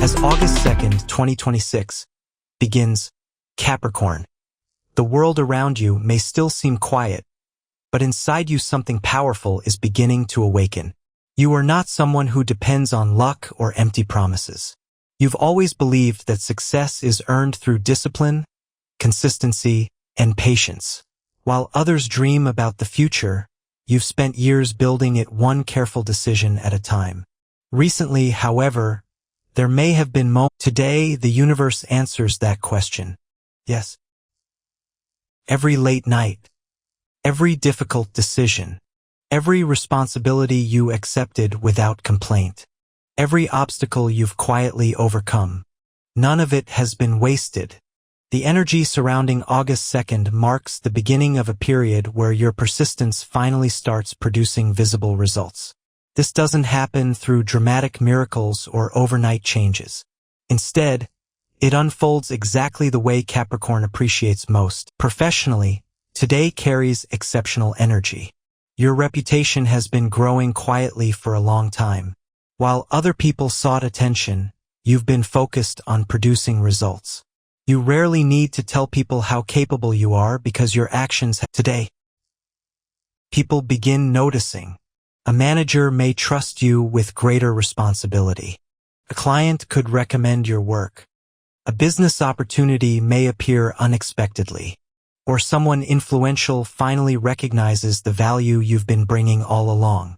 As August 2nd, 2026 begins, Capricorn, the world around you may still seem quiet, but inside you something powerful is beginning to awaken. You are not someone who depends on luck or empty promises. You've always believed that success is earned through discipline, consistency, and patience. While others dream about the future, you've spent years building it one careful decision at a time. Recently, however, there may have been moments. Today, the universe answers that question. Yes. Every late night, every difficult decision, every responsibility you accepted without complaint, every obstacle you've quietly overcome, none of it has been wasted. The energy surrounding August 2nd marks the beginning of a period where your persistence finally starts producing visible results. This doesn't happen through dramatic miracles or overnight changes. Instead, it unfolds exactly the way Capricorn appreciates most. Professionally, today carries exceptional energy. Your reputation has been growing quietly for a long time. While other people sought attention, you've been focused on producing results. You rarely need to tell people how capable you are because your actions today. People begin noticing. A manager may trust you with greater responsibility. A client could recommend your work. A business opportunity may appear unexpectedly. Or someone influential finally recognizes the value you've been bringing all along.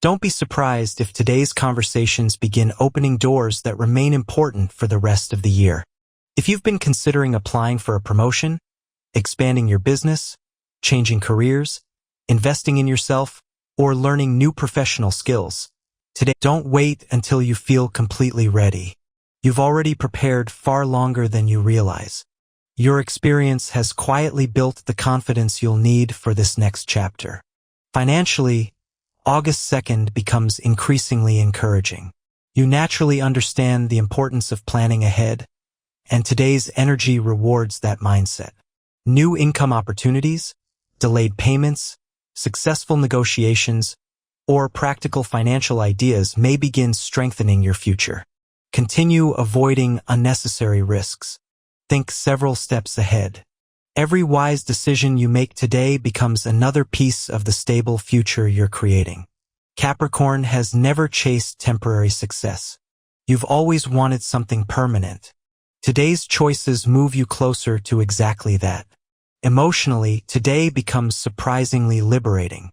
Don't be surprised if today's conversations begin opening doors that remain important for the rest of the year. If you've been considering applying for a promotion, expanding your business, changing careers, investing in yourself, or learning new professional skills, today don't wait until you feel completely ready. You've already prepared far longer than you realize. Your experience has quietly built the confidence you'll need for this next chapter. Financially, August 2nd becomes increasingly encouraging. You naturally understand the importance of planning ahead, and today's energy rewards that mindset. New income opportunities, delayed payments, successful negotiations, or practical financial ideas may begin strengthening your future. Continue avoiding unnecessary risks. Think several steps ahead. Every wise decision you make today becomes another piece of the stable future you're creating. Capricorn has never chased temporary success. You've always wanted something permanent. Today's choices move you closer to exactly that. Emotionally, today becomes surprisingly liberating.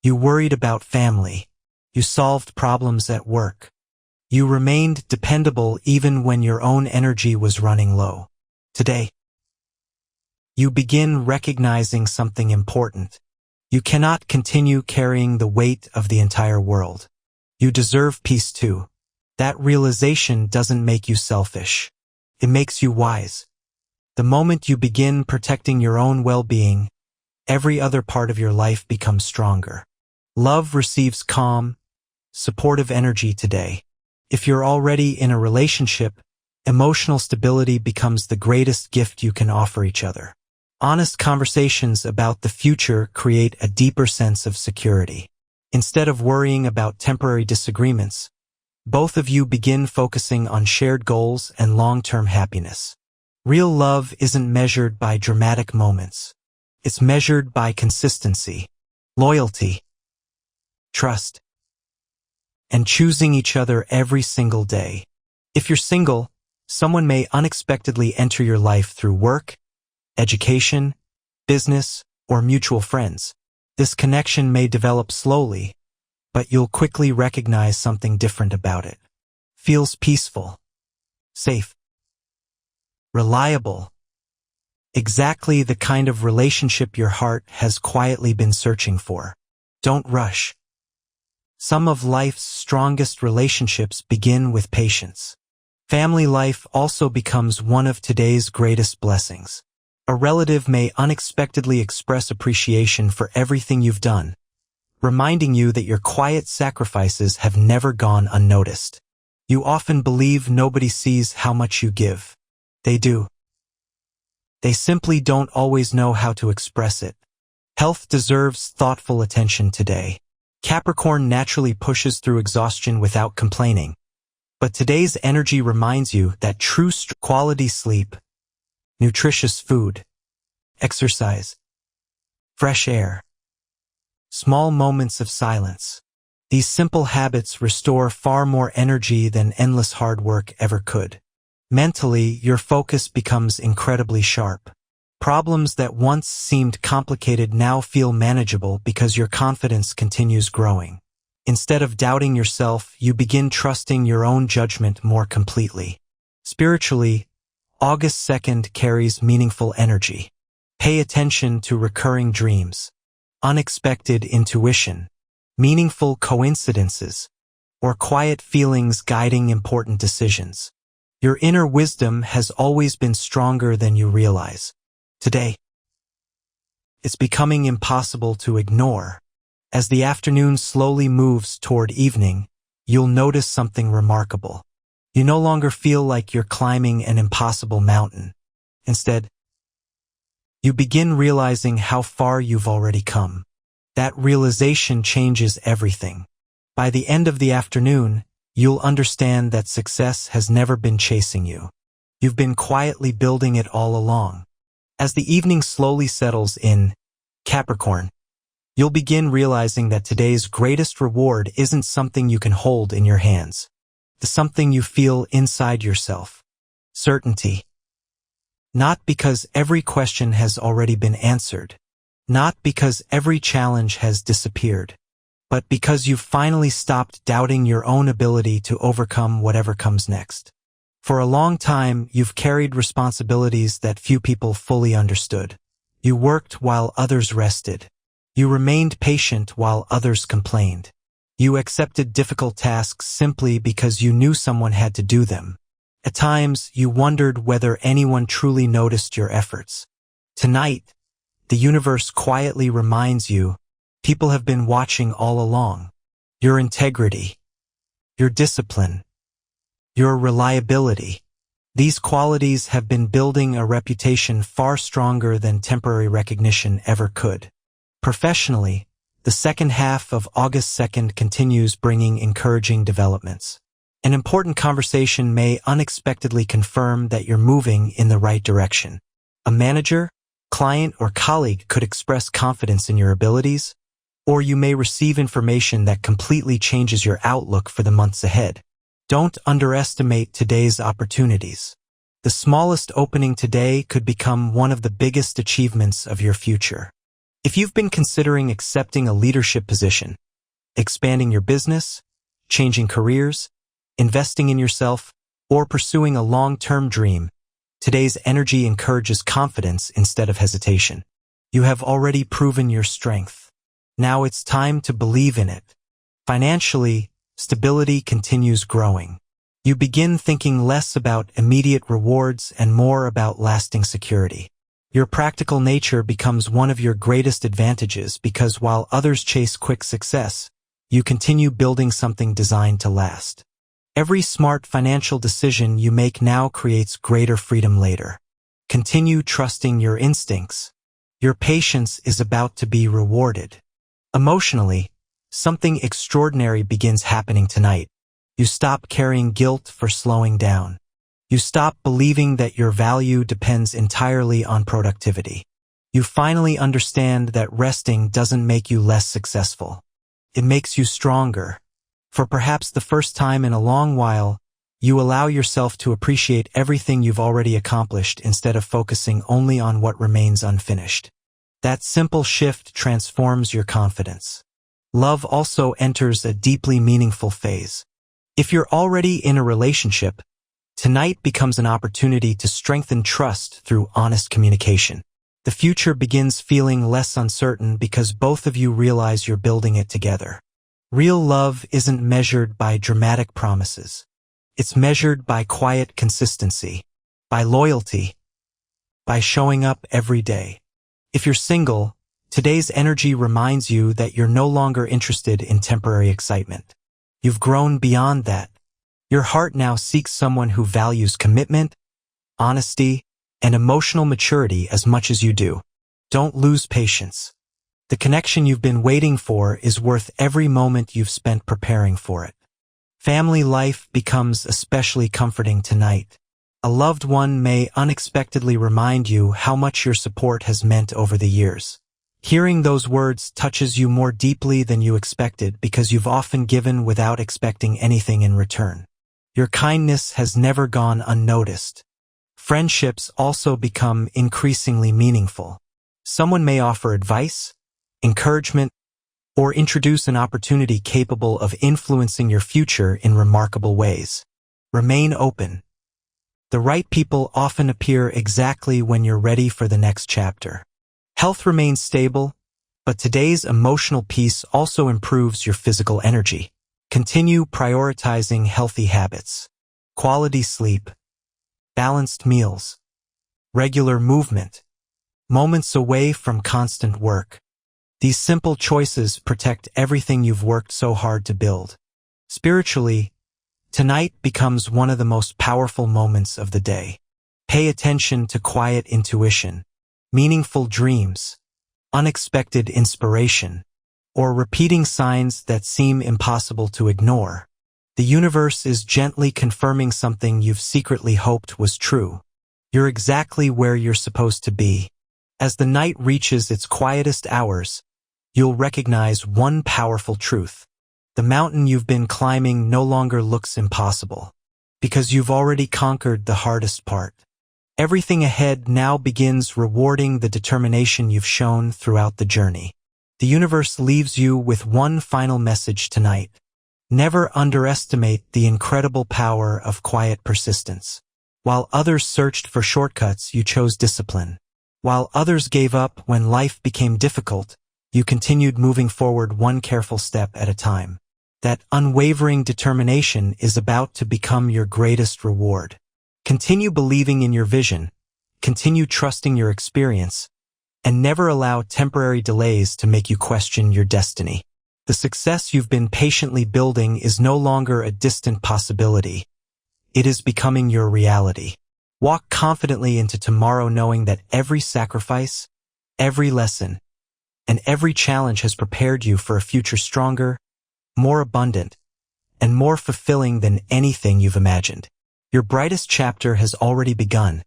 You worried about family. You solved problems at work. You remained dependable even when your own energy was running low. Today, you begin recognizing something important. You cannot continue carrying the weight of the entire world. You deserve peace too. That realization doesn't make you selfish. It makes you wise. The moment you begin protecting your own well-being, every other part of your life becomes stronger. Love receives calm, supportive energy today. If you're already in a relationship, emotional stability becomes the greatest gift you can offer each other. Honest conversations about the future create a deeper sense of security. Instead of worrying about temporary disagreements, both of you begin focusing on shared goals and long-term happiness. Real love isn't measured by dramatic moments. It's measured by consistency, loyalty, trust, and choosing each other every single day. If you're single, someone may unexpectedly enter your life through work, education, business, or mutual friends. This connection may develop slowly, but you'll quickly recognize something different about it. Feels peaceful, safe, reliable. Exactly the kind of relationship your heart has quietly been searching for. Don't rush. Some of life's strongest relationships begin with patience. Family life also becomes one of today's greatest blessings. A relative may unexpectedly express appreciation for everything you've done, reminding you that your quiet sacrifices have never gone unnoticed. You often believe nobody sees how much you give. They do. They simply don't always know how to express it. Health deserves thoughtful attention today. Capricorn naturally pushes through exhaustion without complaining. But today's energy reminds you that true quality sleep, nutritious food, exercise, fresh air, small moments of silence. These simple habits restore far more energy than endless hard work ever could. Mentally, your focus becomes incredibly sharp. Problems that once seemed complicated now feel manageable because your confidence continues growing. Instead of doubting yourself, you begin trusting your own judgment more completely. Spiritually, August 2nd carries meaningful energy. Pay attention to recurring dreams, unexpected intuition, meaningful coincidences, or quiet feelings guiding important decisions. Your inner wisdom has always been stronger than you realize. Today, it's becoming impossible to ignore. As the afternoon slowly moves toward evening, you'll notice something remarkable. You no longer feel like you're climbing an impossible mountain. Instead, you begin realizing how far you've already come. That realization changes everything. By the end of the afternoon, you'll understand that success has never been chasing you. You've been quietly building it all along. As the evening slowly settles in, Capricorn, you'll begin realizing that today's greatest reward isn't something you can hold in your hands. It's something you feel inside yourself. Certainty. Not because every question has already been answered. Not because every challenge has disappeared. But because you've finally stopped doubting your own ability to overcome whatever comes next. For a long time, you've carried responsibilities that few people fully understood. You worked while others rested. You remained patient while others complained. You accepted difficult tasks simply because you knew someone had to do them. At times, you wondered whether anyone truly noticed your efforts. Tonight, the universe quietly reminds you, people have been watching all along. Your integrity, your discipline, your reliability. These qualities have been building a reputation far stronger than temporary recognition ever could. Professionally, the second half of August 2nd continues bringing encouraging developments. An important conversation may unexpectedly confirm that you're moving in the right direction. A manager, client, or colleague could express confidence in your abilities, or you may receive information that completely changes your outlook for the months ahead. Don't underestimate today's opportunities. The smallest opening today could become one of the biggest achievements of your future. If you've been considering accepting a leadership position, expanding your business, changing careers, investing in yourself, or pursuing a long-term dream, today's energy encourages confidence instead of hesitation. You have already proven your strength. Now it's time to believe in it. Financially, stability continues growing. You begin thinking less about immediate rewards and more about lasting security. Your practical nature becomes one of your greatest advantages because while others chase quick success, you continue building something designed to last. Every smart financial decision you make now creates greater freedom later. Continue trusting your instincts. Your patience is about to be rewarded. Emotionally, something extraordinary begins happening tonight. You stop carrying guilt for slowing down. You stop believing that your value depends entirely on productivity. You finally understand that resting doesn't make you less successful. It makes you stronger. For perhaps the first time in a long while, you allow yourself to appreciate everything you've already accomplished instead of focusing only on what remains unfinished. That simple shift transforms your confidence. Love also enters a deeply meaningful phase. If you're already in a relationship, tonight becomes an opportunity to strengthen trust through honest communication. The future begins feeling less uncertain because both of you realize you're building it together. Real love isn't measured by dramatic promises. It's measured by quiet consistency, by loyalty, by showing up every day. If you're single, today's energy reminds you that you're no longer interested in temporary excitement. You've grown beyond that. Your heart now seeks someone who values commitment, honesty, and emotional maturity as much as you do. Don't lose patience. The connection you've been waiting for is worth every moment you've spent preparing for it. Family life becomes especially comforting tonight. A loved one may unexpectedly remind you how much your support has meant over the years. Hearing those words touches you more deeply than you expected because you've often given without expecting anything in return. Your kindness has never gone unnoticed. Friendships also become increasingly meaningful. Someone may offer advice, encouragement, or introduce an opportunity capable of influencing your future in remarkable ways. Remain open. The right people often appear exactly when you're ready for the next chapter. Health remains stable, but today's emotional peace also improves your physical energy. Continue prioritizing healthy habits, quality sleep, balanced meals, regular movement, moments away from constant work. These simple choices protect everything you've worked so hard to build. Spiritually, tonight becomes one of the most powerful moments of the day. Pay attention to quiet intuition, meaningful dreams, unexpected inspiration, or repeating signs that seem impossible to ignore. The universe is gently confirming something you've secretly hoped was true. You're exactly where you're supposed to be. As the night reaches its quietest hours, you'll recognize one powerful truth. The mountain you've been climbing no longer looks impossible, because you've already conquered the hardest part. Everything ahead now begins rewarding the determination you've shown throughout the journey. The universe leaves you with one final message tonight. Never underestimate the incredible power of quiet persistence. While others searched for shortcuts, you chose discipline. While others gave up when life became difficult, you continued moving forward one careful step at a time. That unwavering determination is about to become your greatest reward. Continue believing in your vision, continue trusting your experience, and never allow temporary delays to make you question your destiny. The success you've been patiently building is no longer a distant possibility. It is becoming your reality. Walk confidently into tomorrow knowing that every sacrifice, every lesson, and every challenge has prepared you for a future stronger, more abundant, and more fulfilling than anything you've imagined. Your brightest chapter has already begun,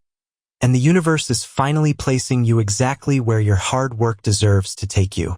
and the universe is finally placing you exactly where your hard work deserves to take you.